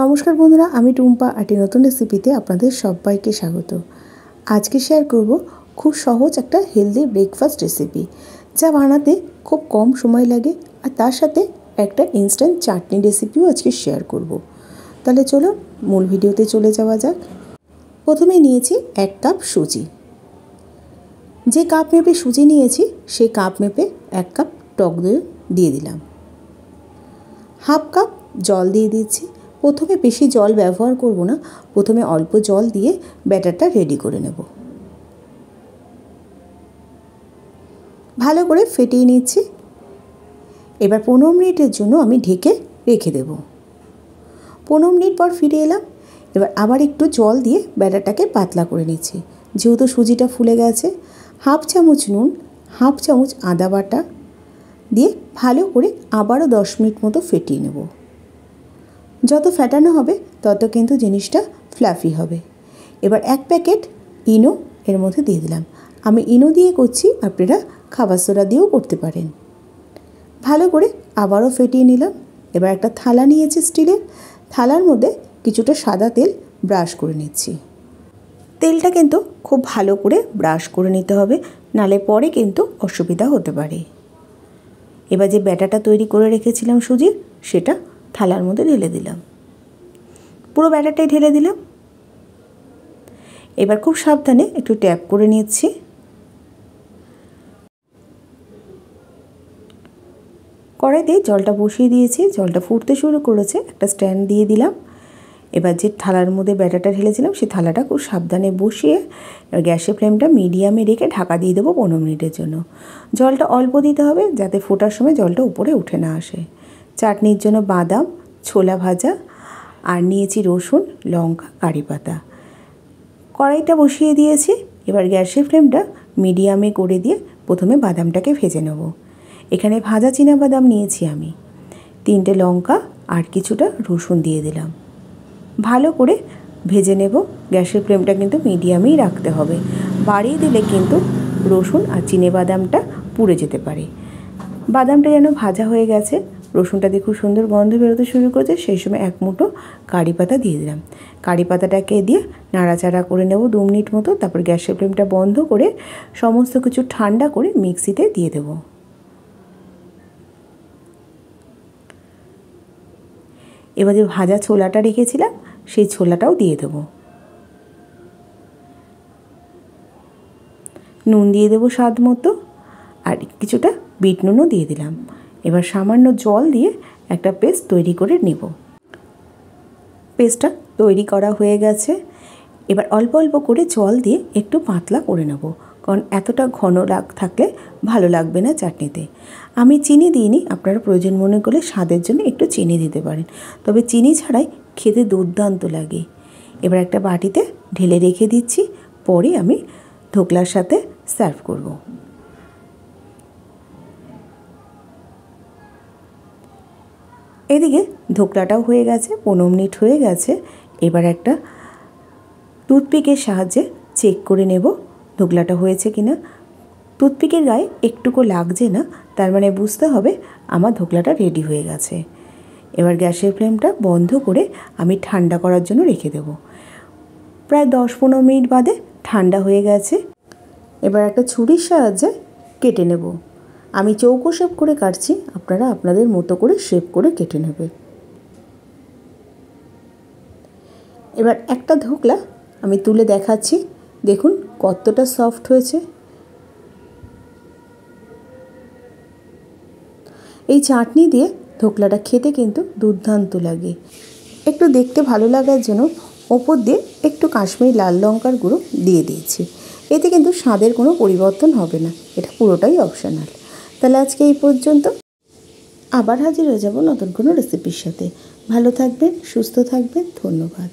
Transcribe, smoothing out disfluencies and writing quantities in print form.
নমস্কার বন্ধুরা, আমি টুম্পা একটি নতুন রেসিপিতে আপনাদের সবাইকে স্বাগত। আজকে শেয়ার করব খুব সহজ একটা হেলদি ব্রেকফাস্ট রেসিপি, যা বানাতে খুব কম সময় লাগে, আর তার সাথে একটা ইনস্ট্যান্ট চাটনি রেসিপিও আজকে শেয়ার করব। তাহলে চলো মূল ভিডিওতে চলে যাওয়া যাক। প্রথমে নিয়েছি 1 কাপ সুজি। যে কাপ মেপে সুজি নিয়েছি সেই কাপ মেপে 1 কাপ টক দই দিয়ে দিলাম। হাফ কাপ জল দিয়ে দিচ্ছি। প্রথমে বেশি জল ব্যবহার করব না, প্রথমে অল্প জল দিয়ে ব্যাটারটা রেডি করে নেব। ভালো করে ফেটিয়ে নিচ্ছি। এবার 15 মিনিটের জন্য আমি ঢেকে রেখে দেব। 15 মিনিট পর ফিরে এলাম। এবার আবার একটু জল দিয়ে ব্যাটারটাকে পাতলা করে নিচ্ছি। যেহেতু সুজিটা ফুলে গেছে, হাফ চামচ নুন, হাফ চামচ আদা বাটা দিয়ে ভালো করে আবারও 10 মিনিট মতো ফেটিয়ে নেব। যত ফেটানো হবে তত কিন্তু জিনিসটা ফ্লাফি হবে। এবার 1 প্যাকেট ইনো এর মধ্যে দিয়ে দিলাম। আমি ইনো দিয়ে করছি, আপনারা খাবার সোডা দিয়েও করতে পারেন। ভালো করে আবারও ফেটিয়ে নিলাম। এবার একটা থালা নিয়েছি স্টিলের, থালার মধ্যে কিছুটা সাদা তেল ব্রাশ করে নিচ্ছি। তেলটা কিন্তু খুব ভালো করে ব্রাশ করে নিতে হবে, নালে পরে কিন্তু অসুবিধা হতে পারে। এবার যে ব্যাটারটা তৈরি করে রেখেছিলাম সুজির, সেটা থালার মধ্যে ঢেলে দিলাম। পুরো ব্যাটারটাই ঢেলে দিলাম। এবার খুব সাবধানে একটু ট্যাপ করে নিচ্ছি। কড়াইতে জলটা বসিয়ে দিয়েছি, জলটা ফুটতে শুরু করেছে। একটা স্ট্যান্ড দিয়ে দিলাম। এবার যে থালার মধ্যে ব্যাটারটা ঢেলেছিলাম সেই থালাটা খুব সাবধানে বসিয়ে গ্যাসের ফ্লেমটা মিডিয়ামে রেখে ঢাকা দিয়ে দেবো 15 মিনিটের জন্য। জলটা অল্প দিতে হবে, যাতে ফোটার সময় জলটা উপরে উঠে না আসে। চাটনির জন্য বাদাম, ছোলা ভাজা আর নিয়েছি রসুন, লঙ্কা, কারি পাতা। কড়াইটা বসিয়ে দিয়েছি। এবার গ্যাসের ফ্লেমটা মিডিয়ামে করে দিয়ে প্রথমে বাদামটাকে ভেজে নেব। এখানে ভাজা বাদাম নিয়েছি আমি। 3টে লঙ্কা আর কিছুটা রসুন দিয়ে দিলাম। ভালো করে ভেজে নেব। গ্যাসের ফ্লেমটা কিন্তু মিডিয়ামেই রাখতে হবে, বাড়িয়ে দিলে কিন্তু রসুন আর বাদামটা পুড়ে যেতে পারে। বাদামটা যেন ভাজা হয়ে গেছে, রসুনটা দিয়ে খুব সুন্দর গন্ধ বেরোতে শুরু করেছে, সেই সময় 1 মুঠো কারি পাতা দিয়ে দিলাম। কারি পাতাটাকে দিয়ে নাড়াচাড়া করে নেব 2 মিনিট মতো। তারপর গ্যাসের ফ্লেমটা বন্ধ করে সমস্ত কিছু ঠান্ডা করে মিক্সিতে দিয়ে দেব। এবার যে ভাজা ছোলাটা রেখেছিলাম সেই ছোলাটাও দিয়ে দেব। নুন দিয়ে দেবো স্বাদ মতো, আর কিছুটা বিট নুনও দিয়ে দিলাম। এবার সামান্য জল দিয়ে একটা পেস্ট তৈরি করে নেব। পেস্টটা তৈরি করা হয়ে গেছে। এবার অল্প অল্প করে জল দিয়ে একটু পাতলা করে নেব, কারণ এতটা ঘন থাকলে ভালো লাগবে না চাটনিতে। আমি চিনি দিইনি, আপনারা প্রয়োজন মনে করলে স্বাদের জন্য একটু চিনি দিতে পারেন, তবে চিনি ছাড়াই খেতে দুর্দান্ত লাগে। এবার একটা বাটিতে ঢেলে রেখে দিচ্ছি, পরে আমি ধোকলার সাথে সার্ভ করব। এদিকে ধোকলাটাও হয়ে গেছে, 15 মিনিট হয়ে গেছে। এবার একটা টুথপিকের সাহায্যে চেক করে নেব ধোকলাটা হয়েছে কিনা। টুথপিকের গায়ে একটুকু লাগছে না, তার মানে বুঝতে হবে আমার ধোকলাটা রেডি হয়ে গেছে। এবার গ্যাসের ফ্লেমটা বন্ধ করে আমি ঠান্ডা করার জন্য রেখে দেব। প্রায় 10-15 মিনিট বাদে ঠান্ডা হয়ে গেছে। এবার একটা ছুরির সাহায্যে কেটে নেব। আমি চৌকো শেপ করে কাটছি, আপনারা আপনাদের মতো করে শেপ করে কেটে নেবে। এবার একটা ধোকলা আমি তুলে দেখাচ্ছি, দেখুন কতটা সফট হয়েছে। এই চাটনি দিয়ে ধোকলাটা খেতে কিন্তু দুর্দান্ত লাগে। একটু দেখতে ভালো লাগার জন্য ওপর দিয়ে একটু কাশ্মীরি লাল লঙ্কার গুঁড়ো দিয়ে দিয়েছি। এতে কিন্তু স্বাদের কোনো পরিবর্তন হবে না, এটা পুরোটাই অপশনাল। তাহলে আজকে এই পর্যন্ত, আবার হাজির হয়ে যাব নতুন কোনো রেসিপির সাথে। ভালো থাকবেন, সুস্থ থাকবেন, ধন্যবাদ।